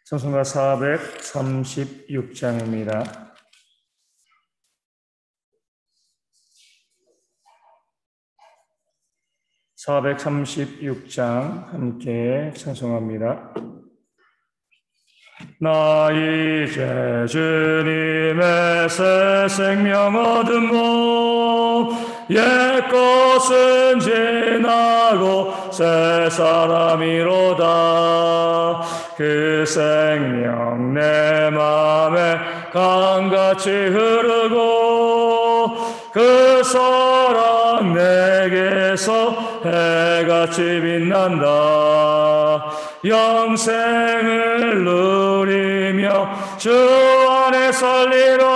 찬송가 436장입니다. 436장 함께 찬송합니다. 나 이제 주님의 새 생명 얻은 몸, 옛것은 지나고 새 사람이로다. 그 생명 내 맘에 강같이 흐르고 그 사랑 내게서 해같이 빛난다. 영생을 누리며 주 안에 살리라.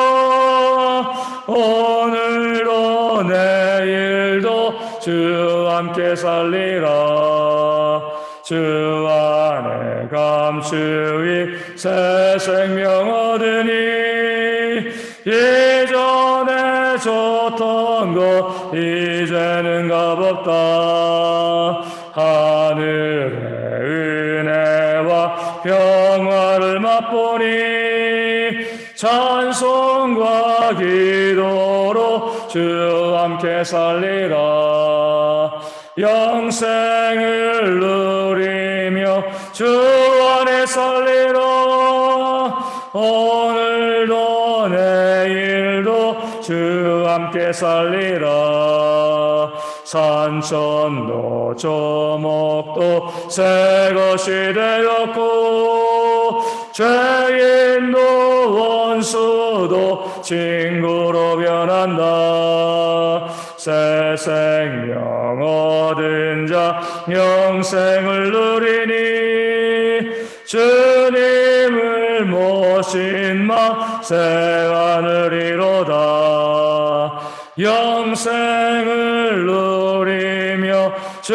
오늘도 내일도 주 함께 살리라. 주 안에 감추이 새 생명 얻으니 이전에 줬던 것 이제는 값없다. 하늘의 은혜와 평화를 맛보니 찬송과 기도로 주 함께 살리라. 영생을 누리며 주 안에 살리라. 오늘도 내일도 주 함께 살리라. 산천도 조목도 새 것이 되었고 죄인도 원수도 친구로 변한다. 새 생명 얻은 자 영생을 누리니 주님을 모신 마 새 하늘이로다. 영생을 누리며 주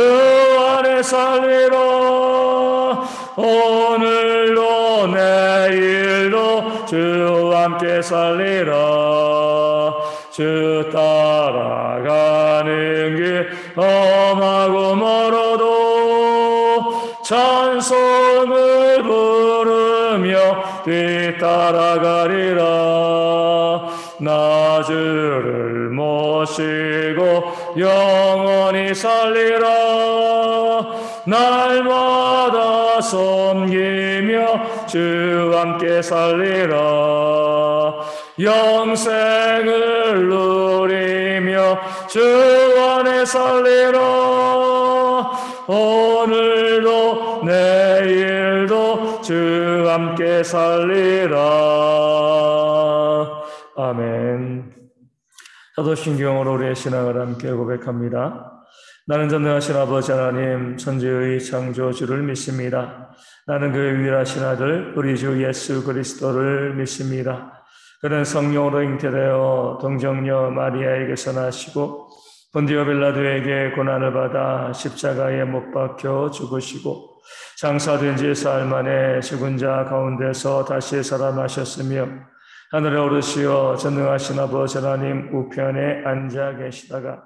안에 살리라. 오늘도 내일도 주 함께 살리라. 주 따라가는 길 험하고 멀어도 찬송을 부르며 뒤따라가리라. 나 주를 모시고 영원히 살리라. 날마다 섬기며 주 함께 살리라. 영생을 누리며 주 안에 살리라. 오늘도 내일도 주 함께 살리라. 아멘. 사도신경으로 우리의 신앙을 함께 고백합니다. 나는 전능하신 아버지 하나님 천지의 창조주를 믿습니다. 나는 그의 유일하신 아들 우리 주 예수 그리스도를 믿습니다. 그는 성령으로 잉태되어 동정녀 마리아에게서 나시고 본디오 빌라도에게 고난을 받아 십자가에 못 박혀 죽으시고 장사된 지 사흘 만에 죽은 자 가운데서 다시 살아나셨으며 하늘에 오르시어 전능하신 아버지 하나님 우편에 앉아 계시다가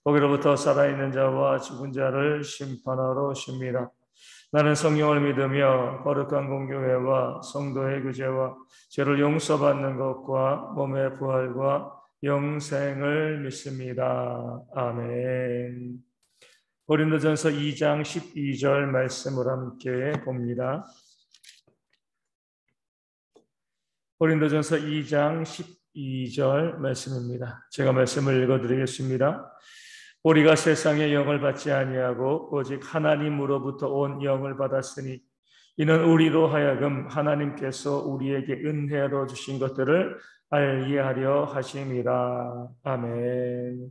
거기로부터 살아있는 자와 죽은 자를 심판하러 오십니다. 나는 성령을 믿으며 거룩한 공교회와 성도의 구제와 죄를 용서받는 것과 몸의 부활과 영생을 믿습니다. 아멘. 고린도전서 2장 12절 말씀을 함께 봅니다. 고린도전서 2장 12절 말씀입니다. 제가 말씀을 읽어드리겠습니다. 우리가 세상의 영을 받지 아니하고 오직 하나님으로부터 온 영을 받았으니 이는 우리로 하여금 하나님께서 우리에게 은혜로 주신 것들을 알게 하려 하심이라. 아멘.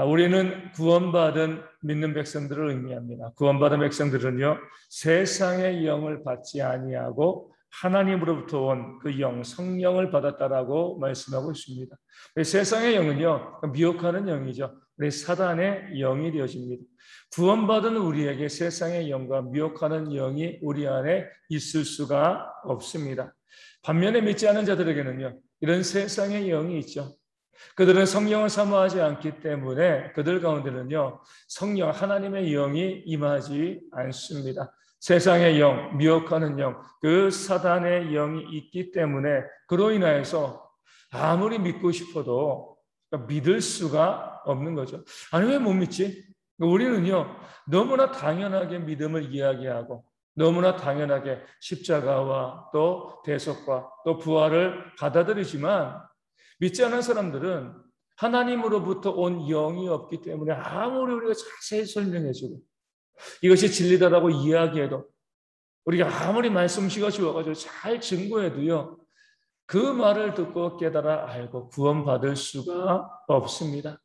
우리는 구원받은 믿는 백성들을 의미합니다. 구원받은 백성들은요 세상의 영을 받지 아니하고 하나님으로부터 온 그 영, 성령을 받았다라고 말씀하고 있습니다. 세상의 영은요 미혹하는 영이죠. 우리 사단의 영이 되어집니다. 구원받은 우리에게 세상의 영과 미혹하는 영이 우리 안에 있을 수가 없습니다. 반면에 믿지 않은 자들에게는요 이런 세상의 영이 있죠. 그들은 성령을 사모하지 않기 때문에 그들 가운데는요 성령 하나님의 영이 임하지 않습니다. 세상의 영, 미혹하는 영, 그 사단의 영이 있기 때문에 그로 인하여서 아무리 믿고 싶어도 믿을 수가 없는 거죠. 아니, 왜 못 믿지? 우리는요, 너무나 당연하게 믿음을 이야기하고 너무나 당연하게 십자가와 또 대속과 또 부활을 받아들이지만 믿지 않은 사람들은 하나님으로부터 온 영이 없기 때문에 아무리 우리가 자세히 설명해주고 이것이 진리다라고 이야기해도 우리가 아무리 말씀씨가 주어가지고 잘 증거해도요, 그 말을 듣고 깨달아 알고 구원받을 수가 없습니다.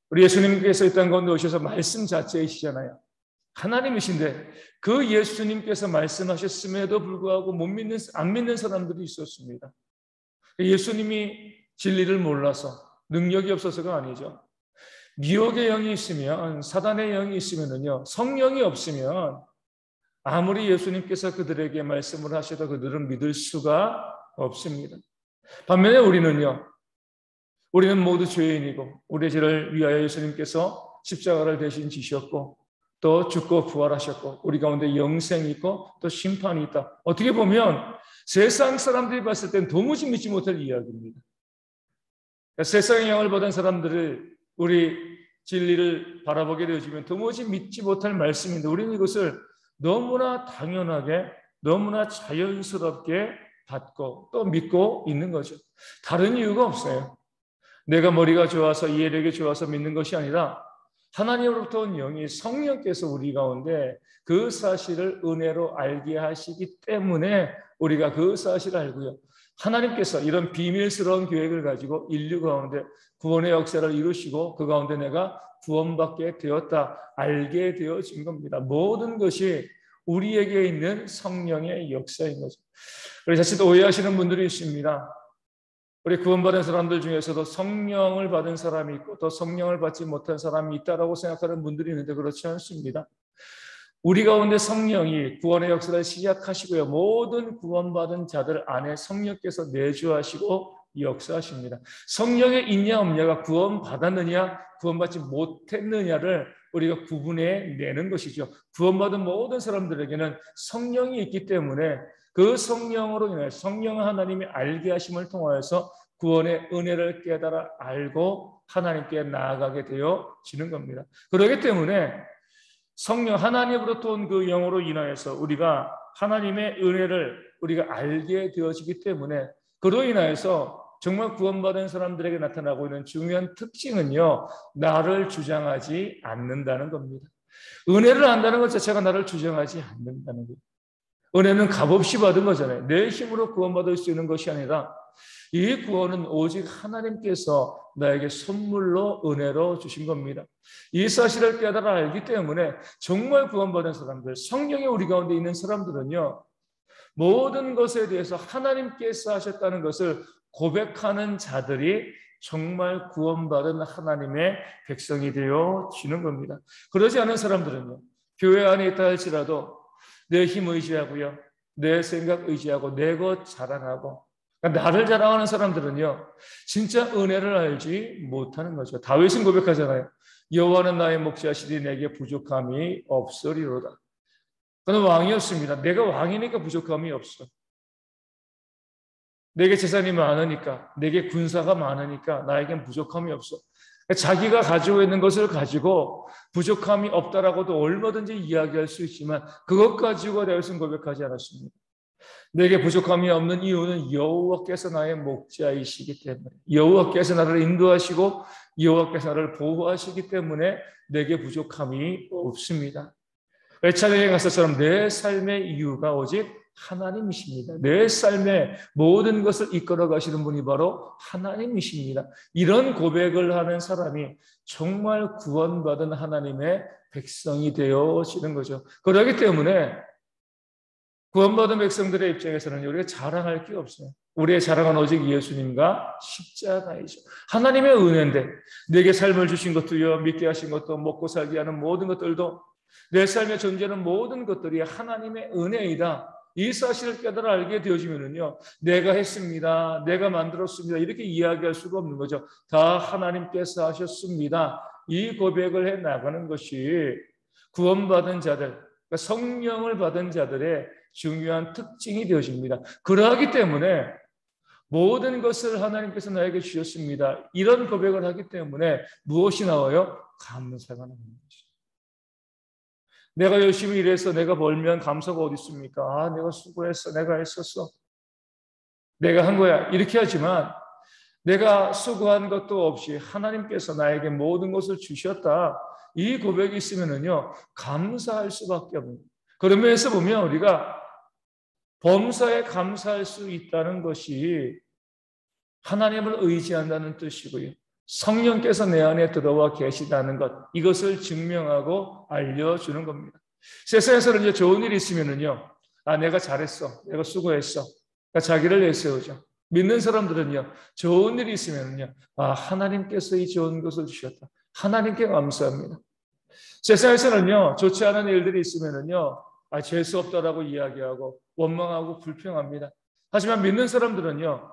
우리 예수님께서 이 땅 가운데 오셔서 말씀 자체이시잖아요. 하나님이신데 그 예수님께서 말씀하셨음에도 불구하고 안 믿는 사람들이 있었습니다. 예수님이 진리를 몰라서 능력이 없어서가 아니죠. 미혹의 영이 있으면, 사단의 영이 있으면요, 성령이 없으면 아무리 예수님께서 그들에게 말씀을 하셔도 그들은 믿을 수가 없습니다. 반면에 우리는 모두 죄인이고 우리의 죄를 위하여 예수님께서 십자가를 대신 지셨고 또 죽고 부활하셨고 우리 가운데 영생이 있고 또 심판이 있다. 어떻게 보면 세상 사람들이 봤을 땐 도무지 믿지 못할 이야기입니다. 그러니까 세상의 영을 받은 사람들을 우리 진리를 바라보게 되어지면 도무지 믿지 못할 말씀인데 우리는 이것을 너무나 당연하게 너무나 자연스럽게 받고 또 믿고 있는 거죠. 다른 이유가 없어요. 내가 머리가 좋아서 이해력이 좋아서 믿는 것이 아니라 하나님으로부터 온 영이 성령께서 우리 가운데 그 사실을 은혜로 알게 하시기 때문에 우리가 그 사실을 알고요. 하나님께서 이런 비밀스러운 계획을 가지고 인류 가운데 구원의 역사를 이루시고 그 가운데 내가 구원받게 되었다 알게 되어진 겁니다. 모든 것이 우리에게 있는 성령의 역사인 거죠. 그래서 자칫 오해하시는 분들이 있습니다. 우리 구원받은 사람들 중에서도 성령을 받은 사람이 있고 또 성령을 받지 못한 사람이 있다라고 생각하는 분들이 있는데 그렇지 않습니다. 우리 가운데 성령이 구원의 역사를 시작하시고요. 모든 구원받은 자들 안에 성령께서 내주하시고 역사하십니다. 성령의 있냐 없냐가 구원받았느냐 구원받지 못했느냐를 우리가 구분해 내는 것이죠. 구원받은 모든 사람들에게는 성령이 있기 때문에 그 성령으로 인해 성령 하나님이 알게 하심을 통하여서 구원의 은혜를 깨달아 알고 하나님께 나아가게 되어지는 겁니다. 그렇기 때문에 성령 하나님으로부터 온 그 영으로 인하여서 우리가 하나님의 은혜를 우리가 알게 되어지기 때문에 그로 인하여서 정말 구원받은 사람들에게 나타나고 있는 중요한 특징은요, 나를 주장하지 않는다는 겁니다. 은혜를 안다는 것 자체가 나를 주장하지 않는다는 거예요. 은혜는 값없이 받은 거잖아요. 내 힘으로 구원받을 수 있는 것이 아니라 이 구원은 오직 하나님께서 나에게 선물로 은혜로 주신 겁니다. 이 사실을 깨달아 알기 때문에 정말 구원받은 사람들, 성령이 우리 가운데 있는 사람들은요, 모든 것에 대해서 하나님께서 하셨다는 것을 고백하는 자들이 정말 구원받은 하나님의 백성이 되어지는 겁니다. 그러지 않은 사람들은요, 교회 안에 있다 할지라도 내 힘 의지하고요, 내 생각 의지하고 내 것 자랑하고 나를 자랑하는 사람들은요, 진짜 은혜를 알지 못하는 거죠. 다윗은 고백하잖아요. 여호와는 나의 목자시니 내게 부족함이 없으리로다. 그는 왕이었습니다. 내가 왕이니까 부족함이 없어. 내게 재산이 많으니까, 내게 군사가 많으니까 나에겐 부족함이 없어. 자기가 가지고 있는 것을 가지고 부족함이 없다라고도 얼마든지 이야기할 수 있지만 그것 가지고 다윗은 고백하지 않았습니다. 내게 부족함이 없는 이유는 여호와께서 나의 목자이시기 때문에, 여호와께서 나를 인도하시고 여호와께서 나를 보호하시기 때문에 내게 부족함이 없습니다. 찬양에 가서처럼 내 삶의 이유가 오직 하나님이십니다. 내 삶의 모든 것을 이끌어 가시는 분이 바로 하나님이십니다. 이런 고백을 하는 사람이 정말 구원받은 하나님의 백성이 되어지는 거죠. 그렇기 때문에 구원받은 백성들의 입장에서는 우리가 자랑할 게 없어요. 우리의 자랑은 오직 예수님과 십자가이죠. 하나님의 은혜인데 내게 삶을 주신 것도요, 믿게 하신 것도, 먹고 살게 하는 모든 것들도, 내 삶에 존재하는 모든 것들이 하나님의 은혜이다. 이 사실을 깨달아 알게 되어지면은요, 내가 했습니다, 내가 만들었습니다, 이렇게 이야기할 수가 없는 거죠. 다 하나님께서 하셨습니다. 이 고백을 해 나가는 것이 구원받은 자들, 그러니까 성령을 받은 자들의 중요한 특징이 되어집니다. 그러하기 때문에 모든 것을 하나님께서 나에게 주셨습니다. 이런 고백을 하기 때문에 무엇이 나와요? 감사가 나오는 것이죠. 내가 열심히 일해서 내가 벌면 감사가 어디 있습니까? 아, 내가 수고했어. 내가 했었어. 내가 한 거야. 이렇게 하지만 내가 수고한 것도 없이 하나님께서 나에게 모든 것을 주셨다. 이 고백이 있으면은요, 감사할 수밖에 없는. 그런 면에서 보면 우리가 범사에 감사할 수 있다는 것이 하나님을 의지한다는 뜻이고요. 성령께서 내 안에 들어와 계시다는 것, 이것을 증명하고 알려주는 겁니다. 세상에서는 이제 좋은 일이 있으면은요, 아, 내가 잘했어. 내가 수고했어. 그러니까 자기를 내세우죠. 믿는 사람들은요, 좋은 일이 있으면은요, 아, 하나님께서 이 좋은 것을 주셨다. 하나님께 감사합니다. 세상에서는요, 좋지 않은 일들이 있으면은요, 아, 재수 없다라고 이야기하고 원망하고 불평합니다. 하지만 믿는 사람들은요,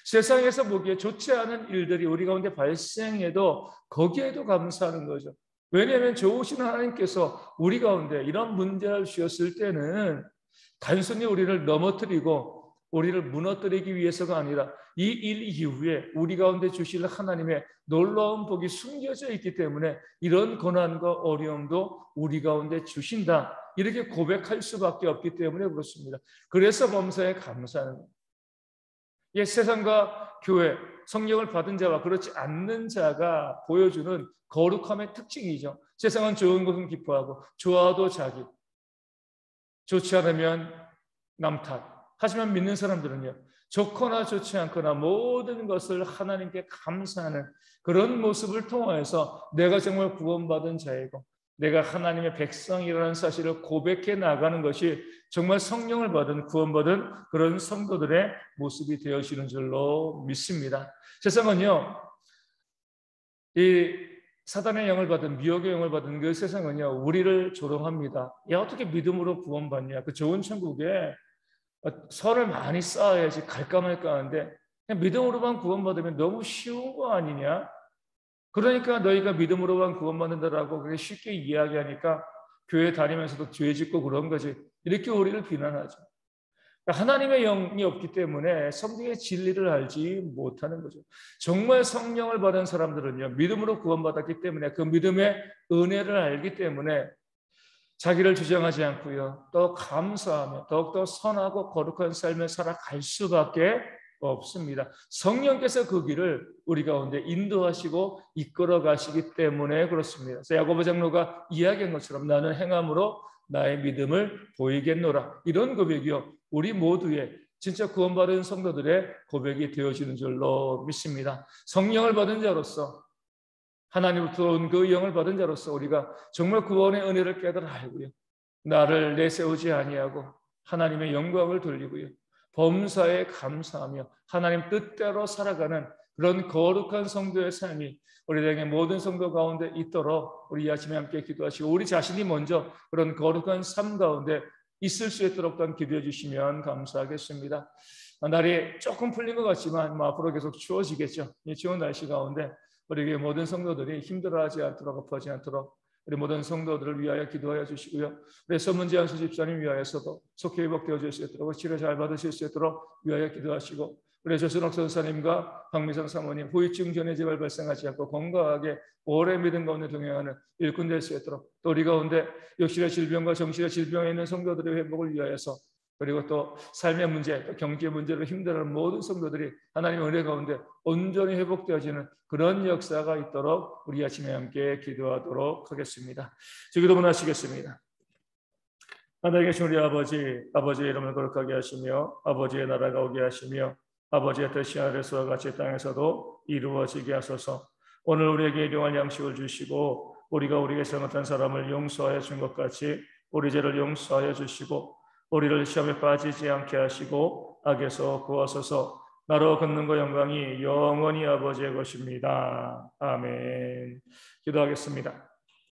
세상에서 보기에 좋지 않은 일들이 우리 가운데 발생해도 거기에도 감사하는 거죠. 왜냐하면 좋으신 하나님께서 우리 가운데 이런 문제를 주셨을 때는 단순히 우리를 넘어뜨리고 우리를 무너뜨리기 위해서가 아니라 이 일 이후에 우리 가운데 주실 하나님의 놀라운 복이 숨겨져 있기 때문에 이런 고난과 어려움도 우리 가운데 주신다. 이렇게 고백할 수밖에 없기 때문에 그렇습니다. 그래서 범사에 감사하는 겁니다. 세상과 교회, 성령을 받은 자와 그렇지 않는 자가 보여주는 거룩함의 특징이죠. 세상은 좋은 것은 기뻐하고 좋아도 자기, 좋지 않으면 남 탓. 하지만 믿는 사람들은요, 좋거나 좋지 않거나 모든 것을 하나님께 감사하는 그런 모습을 통하여서 내가 정말 구원받은 자이고 내가 하나님의 백성이라는 사실을 고백해 나가는 것이 정말 성령을 받은 구원받은 그런 성도들의 모습이 되어지는 줄로 믿습니다. 세상은요, 이 사단의 영을 받은 미혹의 영을 받은 그 세상은요, 우리를 조롱합니다. 야, 어떻게 믿음으로 구원받냐? 그 좋은 천국에 선을 많이 쌓아야지 갈까 말까 하는데 그냥 믿음으로만 구원받으면 너무 쉬운 거 아니냐? 그러니까 너희가 믿음으로만 구원받는다라고 그렇게 쉽게 이야기하니까 교회 다니면서도 죄 짓고 그런 거지. 이렇게 우리를 비난하죠. 하나님의 영이 없기 때문에 성경의 진리를 알지 못하는 거죠. 정말 성령을 받은 사람들은요, 믿음으로 구원받았기 때문에 그 믿음의 은혜를 알기 때문에 자기를 주장하지 않고요, 또 감사하며 더욱더 선하고 거룩한 삶을 살아갈 수밖에 없습니다. 성령께서 그 길을 우리 가운데 인도하시고 이끌어 가시기 때문에 그렇습니다. 그래서 야고보 장로가 이야기한 것처럼 나는 행함으로 나의 믿음을 보이겠노라. 이런 고백이요, 우리 모두의 진짜 구원받은 성도들의 고백이 되어지는 줄로 믿습니다. 성령을 받은 자로서 하나님으로부터 온 그 영을 받은 자로서 우리가 정말 구원의 은혜를 깨달아 알고요, 나를 내세우지 아니하고 하나님의 영광을 돌리고요, 범사에 감사하며 하나님 뜻대로 살아가는 그런 거룩한 성도의 삶이 우리에게 모든 성도 가운데 있도록 우리 이 아침에 함께 기도하시고 우리 자신이 먼저 그런 거룩한 삶 가운데 있을 수 있도록 또 기도해 주시면 감사하겠습니다. 날이 조금 풀린 것 같지만 앞으로 계속 추워지겠죠. 이 추운 날씨 가운데 우리 모든 성도들이 힘들어하지 않도록 아프지 않도록 우리 모든 성도들을 위하여 기도하여 주시고요. 우리 서문재한 수집사님 위하여서도 속히 회복되어질 수 있도록 치료 잘 받으실 수 있도록 위하여 기도하시고 우리 조순옥 선사님과 박미성 사모님 후유증 전해 제발 발생하지 않고 건강하게 오래 믿음 가운데 동행하는 일꾼 될 수 있도록 또 우리 가운데 육신의 질병과 정신의 질병에 있는 성도들의 회복을 위하여서 그리고 또 삶의 문제, 또 경제 문제로 힘들어하는 모든 성도들이 하나님의 은혜 가운데 온전히 회복되어지는 그런 역사가 있도록 우리 아침에 함께 기도하도록 하겠습니다. 기도문 하시겠습니다. 하늘에 계신 우리 아버지, 아버지의 이름을 거룩하게 하시며 아버지의 나라가 오게 하시며 아버지의 뜻이 하늘에서와 같이 땅에서도 이루어지게 하소서. 오늘 우리에게 일용할 양식을 주시고 우리가 우리에게 잘못한 사람을 용서하여 준 것 같이 우리 죄를 용서하여 주시고 우리를 시험에 빠지지 않게 하시고 악에서 구하소서. 나로 걷는과 영광이 영원히 아버지의 것입니다. 아멘. 기도하겠습니다.